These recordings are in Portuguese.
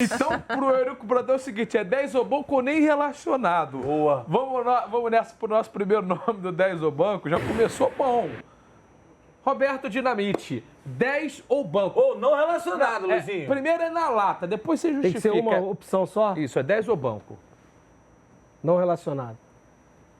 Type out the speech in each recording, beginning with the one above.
Então, pro Eurico Brandão é o seguinte, é 10 ou banco ou nem relacionado. Boa. Vamos nessa pro nosso primeiro nome do 10 ou banco. Já começou bom. Roberto Dinamite, 10 ou banco? Ou não relacionado, Luizinho. Primeiro é na lata, depois você justifica. Tem que ser uma opção só? Isso, é 10 ou banco? Não relacionado.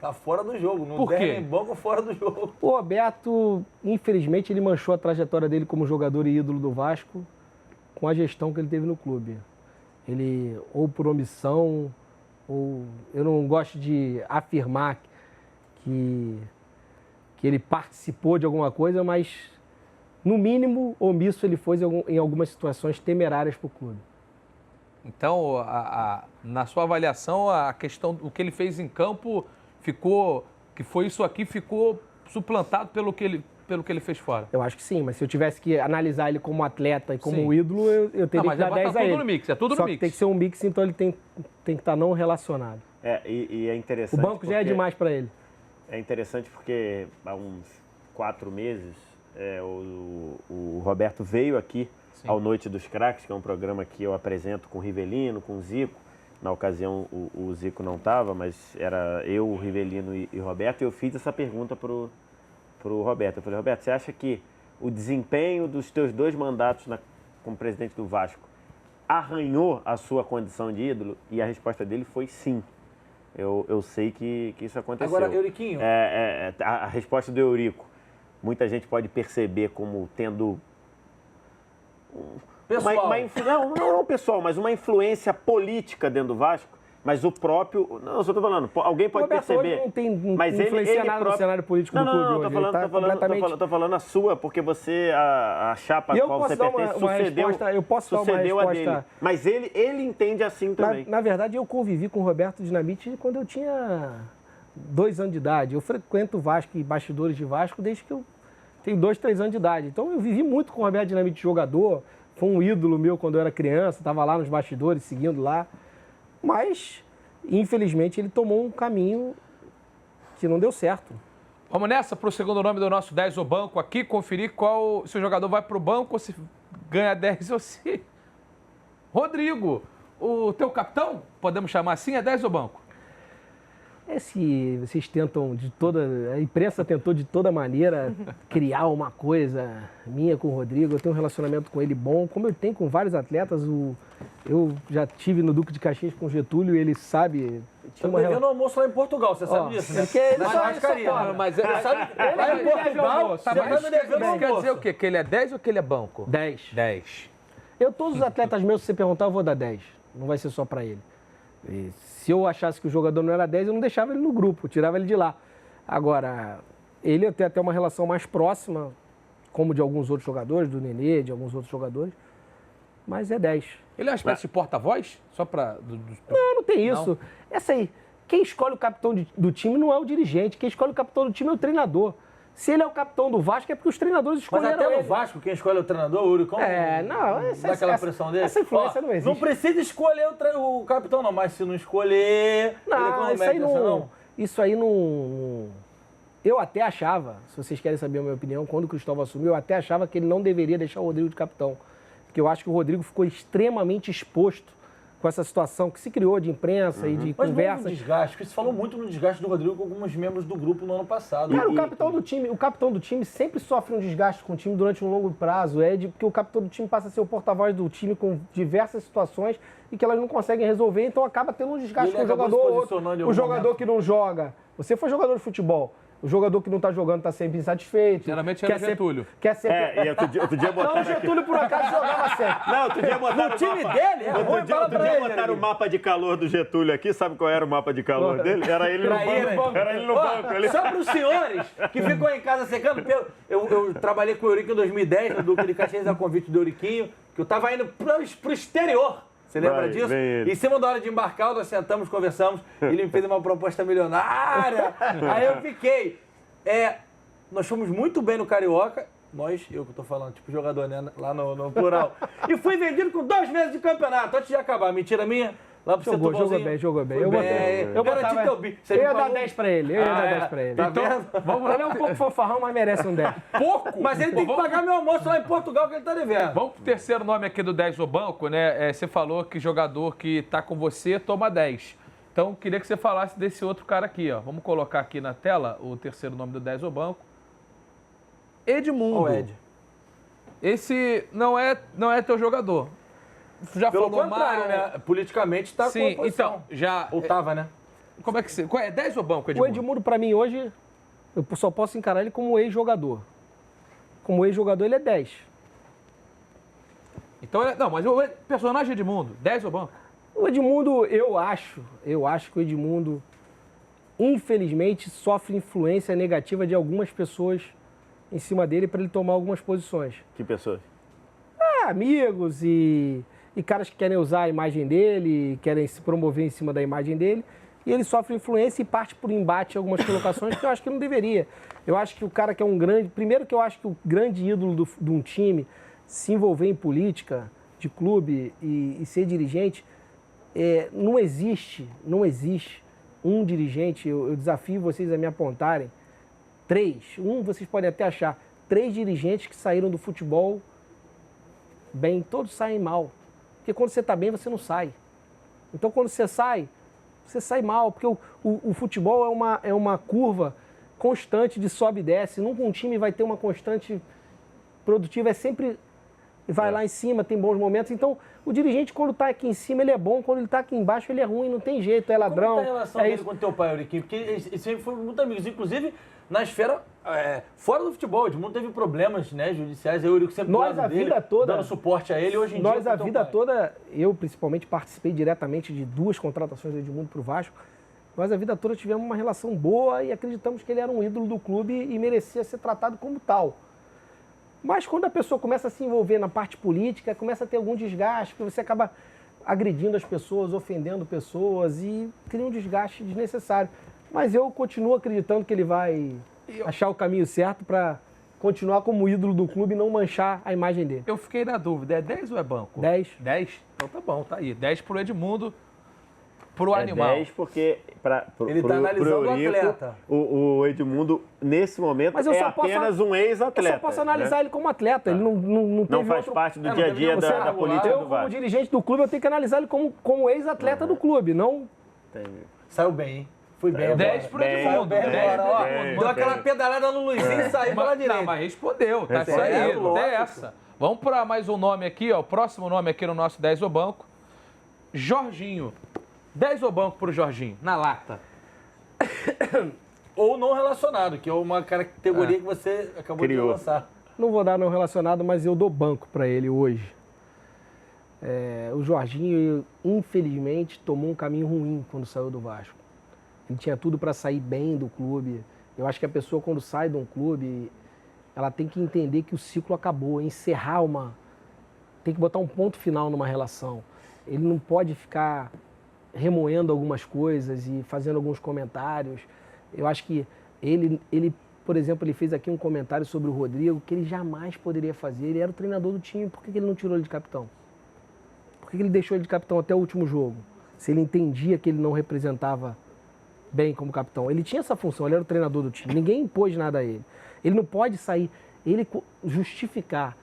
Tá fora do jogo. Não Por quê? der nem banco fora do jogo. O Roberto, infelizmente, ele manchou a trajetória dele como jogador e ídolo do Vasco com a gestão que ele teve no clube. Ele, ou por omissão, ou... Eu não gosto de afirmar que ele participou de alguma coisa, mas, no mínimo, omisso ele foi em algumas situações temerárias para o clube. Então, na sua avaliação, a questão, o que ele fez em campo ficou suplantado pelo que ele fez fora. Eu acho que sim, mas se eu tivesse que analisar ele como atleta e como Sim. ídolo, eu teria que dar 10 a ele. No mix, é tudo Só no que mix. tem que ser um mix, então ele tem que estar não relacionado. E é interessante. O banco já é demais para ele. É interessante porque há uns 4 meses o Roberto veio aqui ao Noite dos Craques, que é um programa que eu apresento com o Rivelino, com o Zico. Na ocasião o Zico não estava, mas era eu, o Rivelino e o Roberto. E eu fiz essa pergunta pro Roberto. Eu falei, Roberto, você acha que o desempenho dos teus 2 mandatos como presidente do Vasco arranhou a sua condição de ídolo? E a resposta dele foi sim. Eu sei que isso aconteceu. Agora, Euriquinho... A resposta do Eurico, muita gente pode perceber como tendo... Pessoal. Não pessoal, mas uma influência política dentro do Vasco. Mas o próprio... Não, eu só estou falando, alguém pode perceber. Hoje não tem mas influencia nada no cenário político do clube hoje. Tô falando a sua, porque você, a chapa a qual você pertence, sucedeu a dele. Mas ele entende assim também. Na verdade, eu convivi com o Roberto Dinamite quando eu tinha 2 anos de idade. Eu frequento o Vasco e bastidores de Vasco desde que eu tenho 2, 3 anos de idade. Então, eu vivi muito com o Roberto Dinamite jogador. Foi um ídolo meu quando eu era criança, estava lá nos bastidores, seguindo lá. Mas, infelizmente, ele tomou um caminho que não deu certo. Vamos nessa para o segundo nome do nosso 10 ou banco aqui, conferir se o jogador vai para o banco ou se ganha 10 ou se... Rodrigo, o teu capitão, podemos chamar assim, é 10 ou banco? Vocês tentam a imprensa tentou de toda maneira criar uma coisa minha com o Rodrigo. Eu tenho um relacionamento com ele bom, como eu tenho com vários atletas. Eu já tive no Duque de Caxias com o Getúlio e ele sabe... Estamos devendo almoço lá em Portugal, você sabe disso, né? Mas lá em Portugal, você tá me devendo almoço. Quer dizer o quê? Que ele é 10 ou que ele é banco? 10. 10. Todos os atletas meus, se você perguntar, eu vou dar 10. Não vai ser só para ele. E se eu achasse que o jogador não era 10, eu não deixava ele no grupo, eu tirava ele de lá. Agora, ele tem até uma relação mais próxima, como de alguns outros jogadores, do Nenê, de alguns outros jogadores, mas é 10. Ele é uma espécie de porta-voz? Só para... Não tem isso. Essa aí, quem escolhe o capitão do time não é o dirigente, quem escolhe o capitão do time é o treinador. Se ele é o capitão do Vasco, é porque os treinadores escolheram ele. Mas até no Vasco, quem escolhe é o treinador, o Uricão? Dá aquela pressão dele? Essa influência não existe. Não precisa escolher o capitão, não. Mas se não escolher... Isso aí não... Eu até achava, se vocês querem saber a minha opinião, quando o Cristóvão assumiu, eu até achava que ele não deveria deixar o Rodrigo de capitão. Porque eu acho que o Rodrigo ficou extremamente exposto com essa situação que se criou de imprensa e de conversa. Mas desgaste, porque você falou muito no desgaste do Rodrigo com alguns membros do grupo no ano passado. Cara, o capitão do time sempre sofre um desgaste com o time durante um longo prazo. Porque o capitão do time passa a ser o porta-voz do time com diversas situações e que elas não conseguem resolver, então acaba tendo um desgaste com o jogador. O jogador que não joga. Você foi jogador de futebol. O jogador que não tá jogando tá sempre insatisfeito. Geralmente era o Getúlio. E outro dia botaram... Não, o Getúlio por acaso jogava sempre. Não, outro dia botaram no time dele? Outro dia botaram o mapa de calor do Getúlio aqui. Sabe qual era o mapa de calor dele? Era ele no banco. Era ele no banco. Só para os senhores que ficam em casa secando. Eu trabalhei com o Eurico em 2010, no Duque de Caxias, a convite do Euriquinho, que eu tava indo pro exterior. Você lembra disso? Em cima da hora de embarcar, nós sentamos, conversamos, ele me fez uma proposta milionária. Aí eu fiquei. Nós fomos muito bem no Carioca. Eu que tô falando, tipo jogador, né? Lá no plural. E fui vendido com 2 meses de campeonato, antes de acabar. Mentira minha? lá pro Setúbalzinho. Jogou bem. Eu garanti teu bico. Eu ia dar 10 pra ele. Tá vendo? Vamos lá. Ele é um pouco fanfarrão, mas merece um 10. Pouco? Mas ele tem que pagar meu almoço lá em Portugal que ele tá devendo. Vamos pro terceiro nome aqui do 10 o banco, né? Você falou que jogador que tá com você toma 10. Então, queria que você falasse desse outro cara aqui, ó. Vamos colocar aqui na tela o terceiro nome do 10 o banco. Edmundo. Ô, Ed. Esse não é teu jogador. Já Pelo falou contrário, mal. né? Politicamente tá Sim, com oposição. então, já... Ou tava, né? Como é que você... Qual é? 10 ou banco, O Edmundo? Edmundo, pra mim, hoje, eu só posso encarar ele como ex-jogador. Como ex-jogador, ele é 10. Então, não, mas o personagem Edmundo, 10 ou banco? O Edmundo, eu acho que o Edmundo, infelizmente, sofre influência negativa de algumas pessoas em cima dele para ele tomar algumas posições. Que pessoas? Amigos e caras que querem usar a imagem dele, querem se promover em cima da imagem dele, e ele sofre influência e parte por embate em algumas colocações que eu acho que não deveria. Eu acho que o cara que é um grande... Primeiro que eu acho que o grande ídolo de um time se envolver em política, de clube e ser dirigente, não existe um dirigente, eu desafio vocês a me apontarem, vocês podem até achar, 3 dirigentes que saíram do futebol bem, todos saem mal. Porque quando você está bem, você não sai. Então, quando você sai mal, porque o futebol é uma curva constante de sobe e desce. Nunca um time vai ter uma constante produtiva, sempre vai lá em cima, tem bons momentos. Então, o dirigente, quando está aqui em cima, ele é bom, quando ele está aqui embaixo, ele é ruim, não tem jeito, é ladrão. Como está a relação dele com o teu pai, Euriquinho? Porque eles sempre foram muito amigos, inclusive na esfera fora do futebol. O Edmundo teve problemas, né, judiciais, eu e o Eurico sempre nós, do lado a vida dele, toda, dando suporte a ele. Hoje em nós, dia, a vida toda, eu principalmente participei diretamente de 2 contratações do Edmundo para o Vasco. Nós, a vida toda, tivemos uma relação boa e acreditamos que ele era um ídolo do clube e merecia ser tratado como tal. Mas quando a pessoa começa a se envolver na parte política, começa a ter algum desgaste, porque você acaba agredindo as pessoas, ofendendo pessoas e cria um desgaste desnecessário. Mas eu continuo acreditando que ele vai achar o caminho certo para continuar como ídolo do clube e não manchar a imagem dele. Eu fiquei na dúvida, é 10 ou é banco? 10. 10? Então tá bom, tá aí. 10 pro Edmundo, pro animal. 10 porque ele tá analisando o atleta. O Edmundo, nesse momento, apenas um ex-atleta. Eu só posso analisar ele como atleta. Ele não faz parte do dia a dia da política do Vasco. Eu, como dirigente do clube, eu tenho que analisar ele como ex-atleta do clube, não... Entendi. Saiu bem, hein? Fui bem. 10 pro Edmundo. Deu aquela pedalada no Luizinho e saiu pela direita. Não, mas respondeu, tá isso aí, não tem essa. Vamos para mais um nome aqui, ó. O próximo nome aqui no nosso 10 o banco. Jorginho. 10 o banco pro Jorginho, na lata. Ou não relacionado, que é uma categoria que você acabou de lançar. Não vou dar não relacionado, mas eu dou banco para ele hoje. O Jorginho, infelizmente, tomou um caminho ruim quando saiu do Vasco. Ele tinha tudo para sair bem do clube. Eu acho que a pessoa, quando sai de um clube, ela tem que entender que o ciclo acabou, encerrar tem que botar um ponto final numa relação. Ele não pode ficar remoendo algumas coisas e fazendo alguns comentários. Eu acho que ele, por exemplo, ele fez aqui um comentário sobre o Rodrigo que ele jamais poderia fazer. Ele era o treinador do time, por que ele não tirou ele de capitão? Por que ele deixou ele de capitão até o último jogo? Se ele entendia que ele não representava bem como capitão. Ele tinha essa função, ele era o treinador do time. Ninguém impôs nada a ele. Ele não pode sair, ele justificar.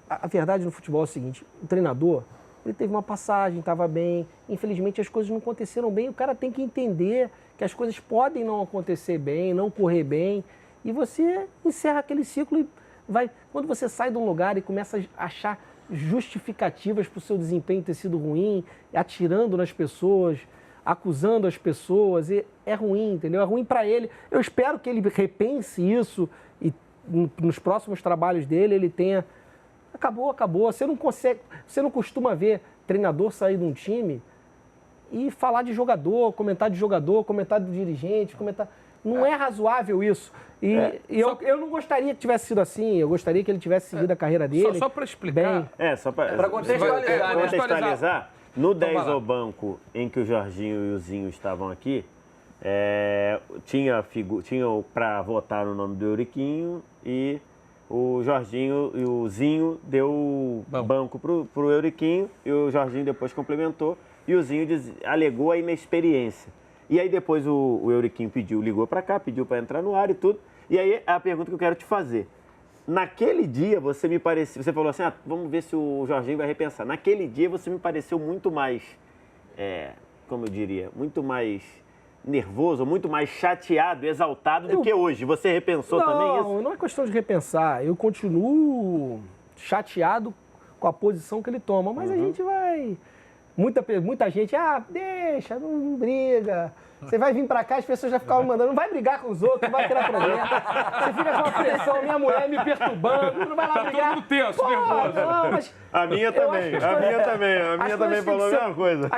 A verdade no futebol é o seguinte, o treinador, ele teve uma passagem, estava bem, infelizmente as coisas não aconteceram bem, o cara tem que entender que as coisas podem não acontecer bem, não correr bem, e você encerra aquele ciclo e vai... Quando você sai de um lugar e começa a achar justificativas para o seu desempenho ter sido ruim, atirando nas pessoas, acusando as pessoas, é ruim, entendeu? É ruim para ele. Eu espero que ele repense isso e nos próximos trabalhos dele ele tenha... Acabou. Você não costuma ver treinador sair de um time e falar de jogador, comentar do dirigente, comentar... Não é razoável isso. Eu não gostaria que tivesse sido assim. Eu gostaria que ele tivesse seguido a carreira dele. Só para explicar. Só para contextualizar. No 10 ao banco, em que o Jorginho e o Zinho estavam aqui, tinha para votar no nome do Euriquinho e o Jorginho e o Zinho deu banco pro Euriquinho e o Jorginho depois complementou e o Zinho alegou a inexperiência. E aí depois o Euriquinho ligou para cá, pediu para entrar no ar e tudo. E aí a pergunta que eu quero te fazer. Naquele dia você me pareceu, você falou assim, vamos ver se o Jorginho vai repensar. Naquele dia você me pareceu muito mais, como eu diria, muito mais nervoso, muito mais chateado, exaltado do que hoje. Você repensou também isso? Não é questão de repensar. Eu continuo chateado com a posição que ele toma, mas a gente vai... Muita gente, deixa, não briga. Você vai vir pra cá, as pessoas já ficavam mandando, não vai brigar com os outros, não vai criar problema. Você fica com uma pressão, minha mulher me perturbando, não vai lá brigar. Todo mundo tenso, nervoso. Não, mas a minha também falou a mesma coisa.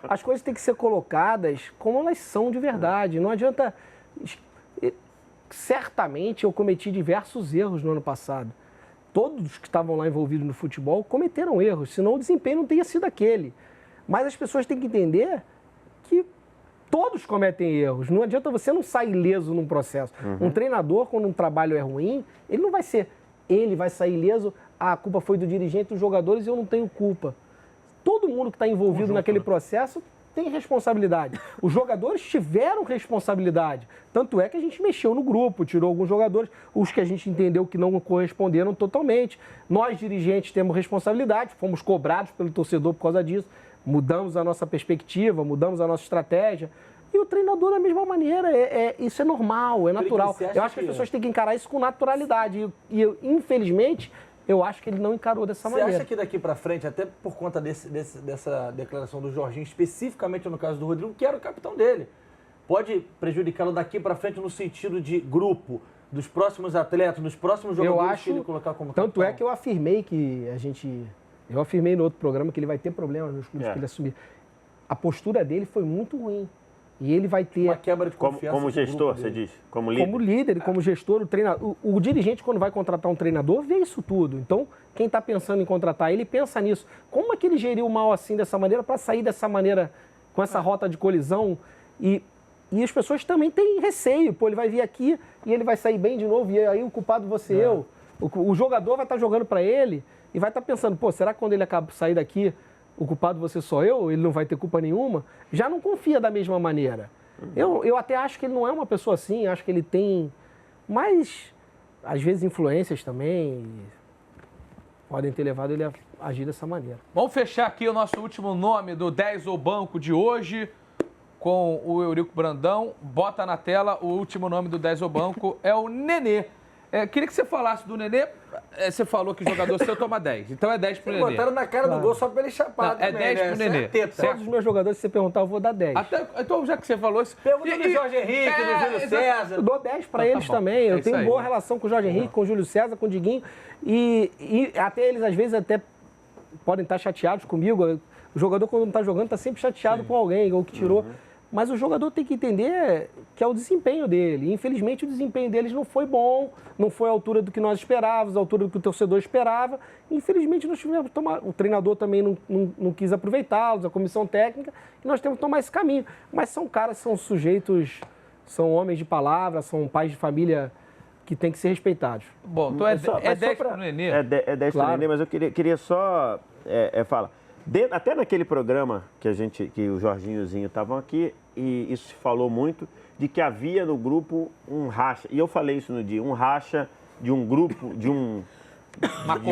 As coisas têm que ser colocadas como elas são de verdade. Não adianta... Certamente eu cometi diversos erros no ano passado. Todos que estavam lá envolvidos no futebol cometeram erros, senão o desempenho não teria sido aquele. Mas as pessoas têm que entender que todos cometem erros. Não adianta você não sair ileso num processo. Um treinador, quando um trabalho é ruim, ele não vai vai sair ileso, a culpa foi do dirigente, dos jogadores e eu não tenho culpa. Todo mundo que está envolvido naquele processo tem responsabilidade. Os jogadores tiveram responsabilidade. Tanto é que a gente mexeu no grupo, tirou alguns jogadores, os que a gente entendeu que não corresponderam totalmente. Nós, dirigentes, temos responsabilidade, fomos cobrados pelo torcedor por causa disso, mudamos a nossa perspectiva, mudamos a nossa estratégia. E o treinador, da mesma maneira, isso é normal, é natural. Eu acho que as pessoas têm que encarar isso com naturalidade. E infelizmente... eu acho que ele não encarou dessa maneira. Você acha que daqui para frente, até por conta dessa declaração do Jorginho, especificamente no caso do Rodrigo, que era o capitão dele, pode prejudicá-lo daqui para frente no sentido de grupo, dos próximos atletas, dos próximos jogadores que ele colocar como capitão? Tanto é que eu afirmei eu afirmei no outro programa que ele vai ter problemas nos clubes que ele assumir. A postura dele foi muito ruim. E ele vai ter... uma quebra de confiança. Como gestor, você diz? Como líder? Como líder, como gestor, o treinador. O dirigente, quando vai contratar um treinador, vê isso tudo. Então, quem está pensando em contratar ele, pensa nisso. Como é que ele geriu mal assim, dessa maneira, para sair dessa maneira, com essa rota de colisão? E as pessoas também têm receio. Ele vai vir aqui e ele vai sair bem de novo, e aí o culpado vou ser eu. O jogador vai estar jogando para ele e vai estar pensando, será que quando ele acaba de sair daqui, o culpado você sou eu, ele não vai ter culpa nenhuma, já não confia da mesma maneira. Eu até acho que ele não é uma pessoa assim, acho que ele tem mais, às vezes, influências também, podem ter levado ele a agir dessa maneira. Vamos fechar aqui o nosso último nome do 10 ou banco de hoje, com o Eurico Brandão. Bota na tela, o último nome do 10 ou banco é o Nenê. Queria que você falasse do Nenê. Você falou que o jogador seu toma 10. Então é 10 pro Nenê. Botaram na cara do gol só pra ele chapar. Não, é 10 pro Nenê. Todos os meus jogadores, se você perguntar, eu vou dar 10. Então, já que você falou isso... Pergunta do Jorge Henrique, do Júlio César. Eu dou 10 para eles também. Eu tenho boa relação com o Jorge Henrique, com o Júlio César, com o Diguinho. E até eles, às vezes, até podem estar chateados comigo. O jogador, quando não está jogando, está sempre chateado com alguém, ou que tirou... Mas o jogador tem que entender que é o desempenho dele. E, infelizmente, o desempenho deles não foi bom, não foi à altura do que nós esperávamos, à altura do que o torcedor esperava. Infelizmente, nós tivemos que tomar... O treinador também não quis aproveitá-los, a comissão técnica, e nós temos que tomar esse caminho. Mas são caras, são sujeitos, são homens de palavra, são pais de família que têm que ser respeitados. Bom, então é 10 pro Nenê. É 10 pro Nenê, mas eu queria só falar. Até naquele programa que o Jorginho e o Zinho estavam aqui, e isso se falou muito, de que havia no grupo um racha. E eu falei isso no dia, um racha de um grupo, de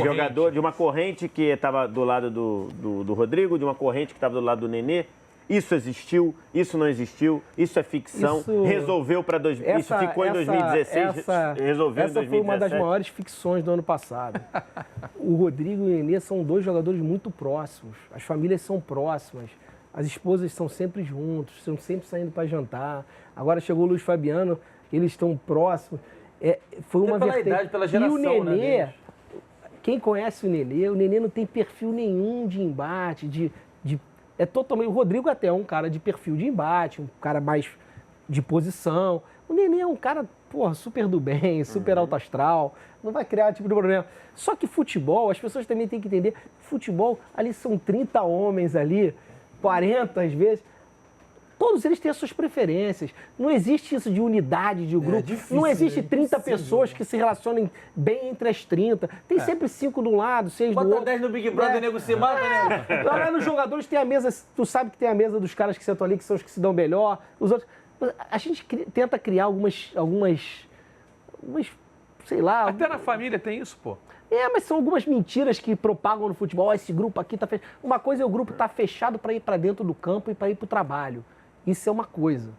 jogador, de uma corrente que estava do lado do Rodrigo, de uma corrente que estava do lado do Nenê. Isso existiu, isso não existiu, isso é ficção, resolveu para... Isso ficou em 2016, resolveu em 2017. Essa foi uma das maiores ficções do ano passado. O Rodrigo e o Nenê são dois jogadores muito próximos, as famílias são próximas, as esposas estão sempre juntos, estão sempre saindo para jantar. Agora chegou o Luiz Fabiano, eles estão próximos. Foi uma idade, pela geração, e o Nenê, quem conhece o Nenê não tem perfil nenhum de embate, totalmente... O Rodrigo até é um cara de perfil de embate, um cara mais de posição. O Nenê é um cara, super do bem, super alto astral, não vai criar tipo de problema. Só que futebol, as pessoas também têm que entender, futebol, ali são 30 homens ali, 40 às vezes. Todos eles têm as suas preferências. Não existe isso de unidade de grupo. difícil, não existe né? 30 pessoas que se relacionem bem entre as 30. Tem sempre 5 de um lado, 6 do Bota outro. 10 no Big Brother, nego se mata, né? Lá nos jogadores tem a mesa, tu sabe que tem a mesa dos caras que sentam ali, que são os que se dão melhor. Os outros. A gente tenta criar algumas, sei lá. Até na família tem isso, pô. Mas são algumas mentiras que propagam no futebol. Esse grupo aqui tá fechado. Uma coisa é o grupo estar fechado para ir para dentro do campo e para ir para o trabalho. Isso é uma coisa.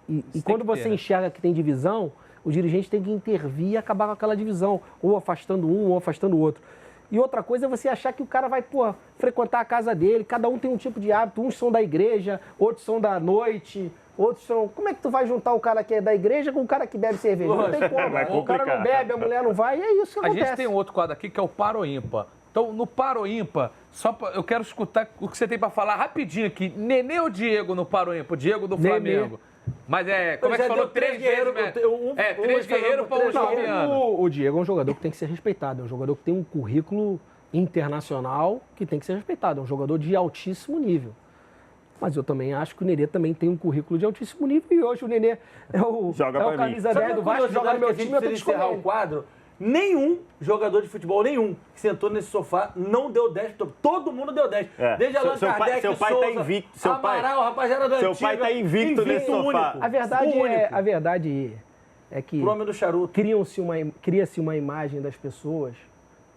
E quando você enxerga que tem divisão, o dirigente tem que intervir e acabar com aquela divisão, ou afastando um, ou afastando o outro. E outra coisa é você achar que o cara vai, frequentar a casa dele, cada um tem um tipo de hábito, uns são da igreja, outros são da noite, outros são... Como é que tu vai juntar o cara que é da igreja com o cara que bebe cerveja? Não tem como. O cara não bebe, a mulher não vai, e é isso que acontece. A gente tem um outro quadro aqui que é o Paro Ímpar. Então, no Paro Ímpar, eu quero escutar o que você tem para falar rapidinho aqui. Nenê ou Diego no Paro Ímpar? Diego do Flamengo. Mas como é que falou? 3 guerreiros. 3 guerreiros para um Fabiano. O Diego é um jogador que tem que ser respeitado. É um jogador que tem um currículo internacional que tem que ser respeitado. É um jogador de altíssimo nível. Mas eu também acho que o Nenê também tem um currículo de altíssimo nível. E hoje o Nenê é o camisa 10 do Vasco, joga no meu time, eu tenho que encerrar o quadro. Nenhum jogador de futebol, nenhum, que sentou nesse sofá, não deu 10. Todo mundo deu 10. Desde Allan Kardec, seu pai Souza, tá invicto. Amaral, rapaziada da antiga. Seu pai tá invicto nesse sofá. A verdade é que Pro homem do charuto. Cria-se uma imagem das pessoas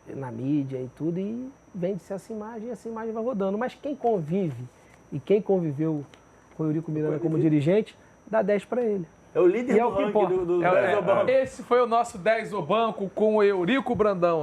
na mídia e tudo, e vende-se essa imagem, e essa imagem vai rodando. Mas quem convive e quem conviveu com o Eurico Miranda como dirigente, dá 10 para ele. É o líder do ranking do 10 ao banco. Esse foi o nosso 10 ao banco com o Eurico Brandão.